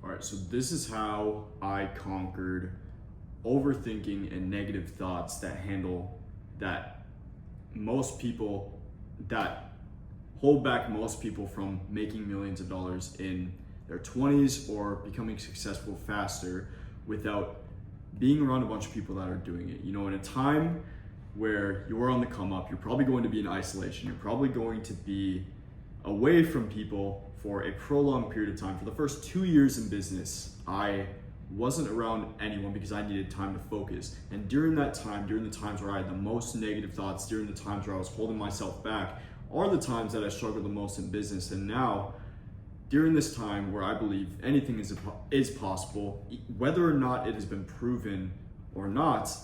All right, so this is how I conquered overthinking and negative thoughts that most people that hold back most people from making millions of dollars in their 20s or becoming successful faster without being around a bunch of people that are doing it. You know, in a time where you're on the come up, you're probably going to be in isolation. You're probably going to be away from people for a prolonged period of time. For the first 2 years in business, I wasn't around anyone because I needed time to focus. And during that time, during the times where I had the most negative thoughts, during the times where I was holding myself back, are the times that I struggled the most in business. And now, during this time where I believe anything is possible, whether or not it has been proven or not,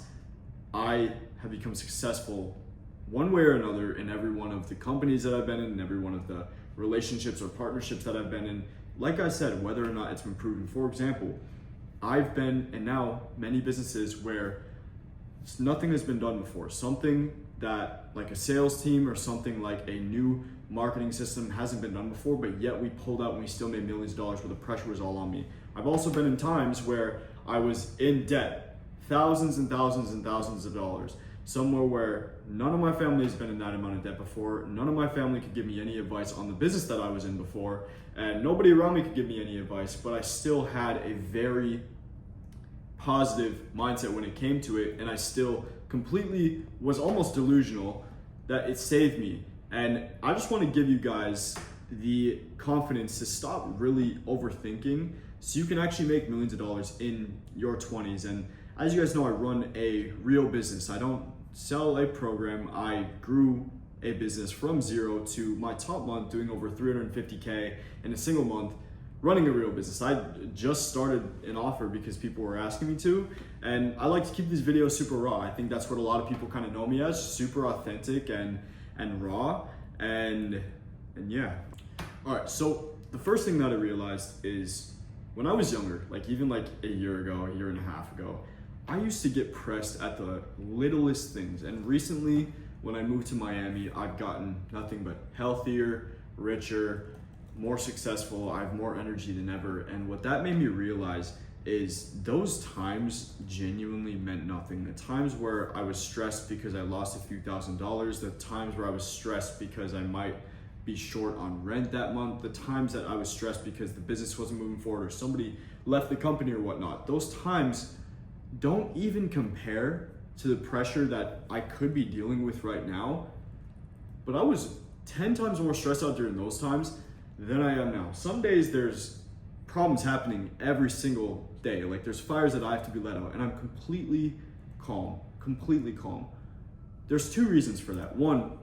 I have become successful one way or another in every one of the companies that I've been in, every one of the relationships or partnerships that I've been in. Like I said, whether or not it's been proven. For example, I've been in now many businesses where nothing has been done before. Something that like a sales team or something like a new marketing system hasn't been done before, but yet we pulled out and we still made millions of dollars where the pressure was all on me. I've also been in times where I was in debt, thousands and thousands and thousands of dollars, somewhere where none of my family has been in that amount of debt before. None of my family could give me any advice on the business that I was in before, and nobody around me could give me any advice, but I still had a very positive mindset when it came to it, and I still completely was almost delusional that it saved me. And I just want to give you guys the confidence to stop really overthinking so you can actually make millions of dollars in your 20s. And as you guys know, I run a real business. I don't sell a program. I grew a business from zero to my top month doing over 350K in a single month, running a real business. I just started an offer because people were asking me to, and I like to keep these videos super raw. I think that's what a lot of people kind of know me as, super authentic and raw, and yeah. All right, so the first thing that I realized is when I was younger, like even like a year ago, a year and a half ago, I used to get pressed at the littlest things. And recently, when I moved to Miami, I've gotten nothing but healthier, richer, more successful. I have more energy than ever. And what that made me realize is those times genuinely meant nothing. The times where I was stressed because I lost a few $1,000s, the times where I was stressed because I might be short on rent that month, the times that I was stressed because the business wasn't moving forward or somebody left the company or whatnot, those times don't even compare to the pressure that I could be dealing with right now. But I was 10 times more stressed out during those times than I am now. Some days there's problems happening every single day. Like there's fires that I have to be let out, and I'm completely calm. There's two reasons for that. One,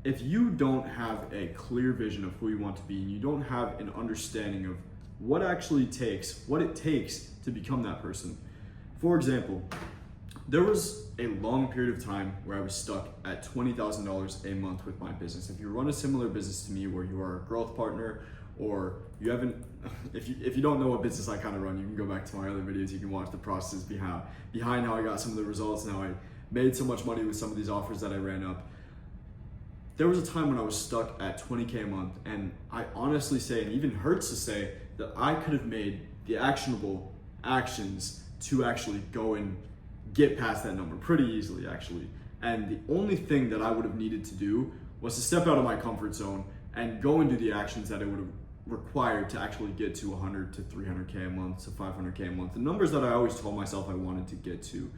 if you don't have a clear vision of who you want to be, and you don't have an understanding of what it takes to become that person. For example, there was a long period of time where I was stuck at $20,000 a month with my business. If you run a similar business to me where you are a growth partner, or you haven't, if you don't know what business I kind of run, you can go back to my other videos, you can watch the process behind how I got some of the results and how I made so much money with some of these offers that I ran up. There was a time when I was stuck at 20K a month, and I honestly say, and even hurts to say, that I could have made the actionable actions to actually go and get past that number pretty easily, actually. And the only thing that I would have needed to do was to step out of my comfort zone and go and do the actions that it would have required to actually get to 100 to 300K a month to 500K a month, the numbers that I always told myself I wanted to get to.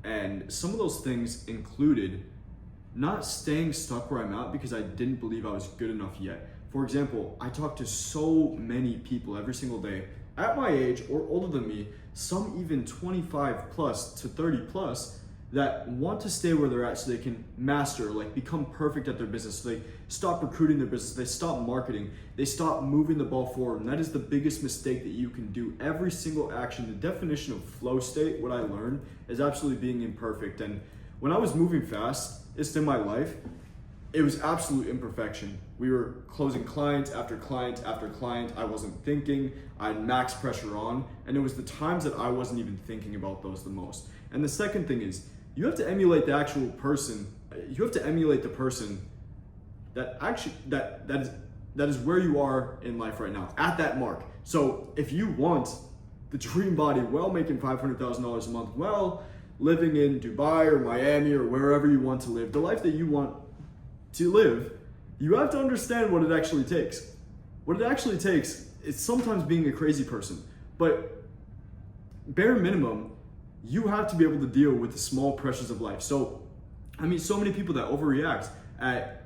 And some of those things included not staying stuck where I'm at because I didn't believe I was good enough yet. For example, I talk to so many people every single day at my age or older than me, some even 25 plus to 30 plus, that want to stay where they're at so they can master, like become perfect at their business. So they stop recruiting their business, they stop marketing, they stop moving the ball forward. And that is the biggest mistake that you can do. Every single action, the definition of flow state, what I learned, is absolutely being imperfect. And when I was moving fast, it's in my life, it was absolute imperfection. We were closing client after client after client. I wasn't thinking, I had max pressure on, and it was the times that I wasn't even thinking about those the most. And the second thing is, you have to emulate the actual person. You have to emulate the person that actually, that is where you are in life right now, at that mark. So if you want the dream body while making $500,000 a month, while living in Dubai or Miami or wherever you want to live, the life that you want to live, you have to understand what it actually takes. What it actually takes is sometimes being a crazy person, but bare minimum, you have to be able to deal with the small pressures of life. So, I mean, so many people that overreact at,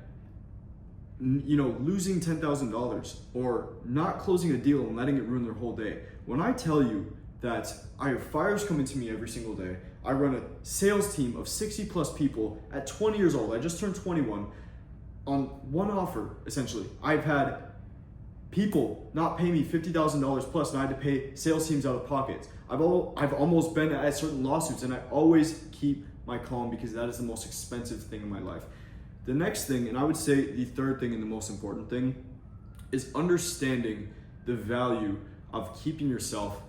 you know, losing $10,000 or not closing a deal and letting it ruin their whole day. When I tell you that I have fires coming to me every single day, I run a sales team of 60 plus people at 20 years old. I just turned 21 on one offer, essentially. I've had people not pay me $50,000 plus, and I had to pay sales teams out of pocket. I've almost been at certain lawsuits, and I always keep my calm because that is the most expensive thing in my life. The next thing, and I would say the third thing and the most important thing, is understanding the value of keeping yourself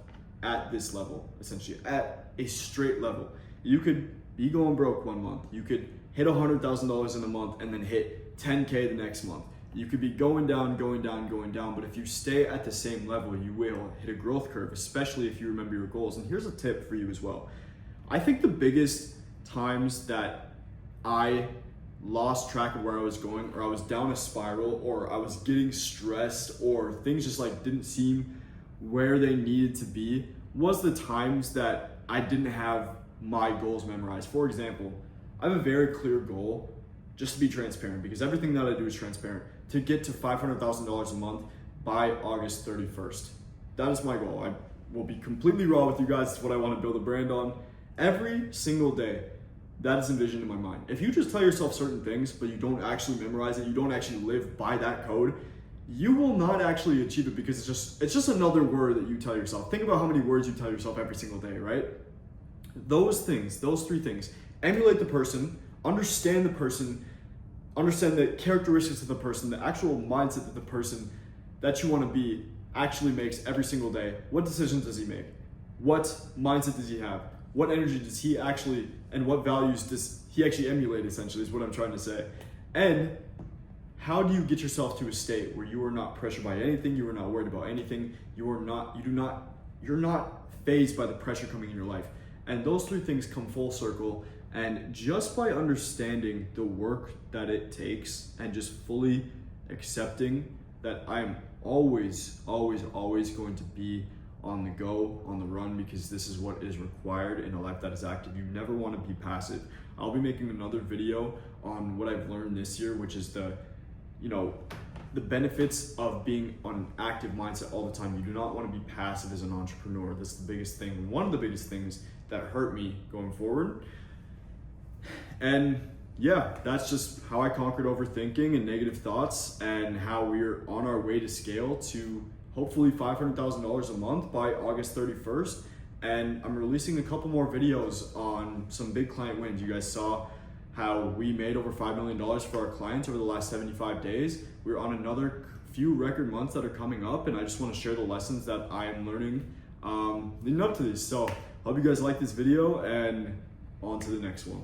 at this level, essentially, at a straight level. You could be going broke one month. You could hit $100,000 in a month and then hit 10K the next month. You could be going down, but if you stay at the same level, you will hit a growth curve, especially if you remember your goals. And here's a tip for you as well. I think the biggest times that I lost track of where I was going, or I was down a spiral, or I was getting stressed, or things just like didn't seem where they needed to be, was the times that I didn't have my goals memorized. For example, I have a very clear goal, just to be transparent, because everything that I do is transparent, to get to $500,000 a month by August 31st. That is my goal. I will be completely raw with you guys. It's what I want to build a brand on. Every single day, that is envisioned in my mind. If you just tell yourself certain things, but you don't actually memorize it, you don't actually live by that code, you will not actually achieve it, because it's just another word that you tell yourself. Think about how many words you tell yourself every single day, right? Those things, those three things: emulate the person, understand the person, understand the characteristics of the person, the actual mindset that the person that you want to be actually makes every single day. What decisions does he make? What mindset does he have? What energy does he actually, and what values does he actually emulate, essentially, is what I'm trying to say. And how do you get yourself to a state where you are not pressured by anything, you are not worried about anything, you're not fazed by the pressure coming in your life. And those three things come full circle. And just by understanding the work that it takes and just fully accepting that I'm always going to be on the go, on the run, because this is what is required in a life that is active. You never want to be passive. I'll be making another video on what I've learned this year, which is the benefits of being on an active mindset all the time. You do not want to be passive as an entrepreneur. That's the biggest thing. One of the biggest things that hurt me going forward. And yeah, that's just how I conquered overthinking and negative thoughts, and how we're on our way to scale to hopefully $500,000 a month by August 31st. And I'm releasing a couple more videos on some big client wins. You guys saw how we made over $5 million for our clients over the last 75 days. We're on another few record months that are coming up, and I just want to share the lessons that I am learning leading up to these. So hope you guys like this video, and on to the next one.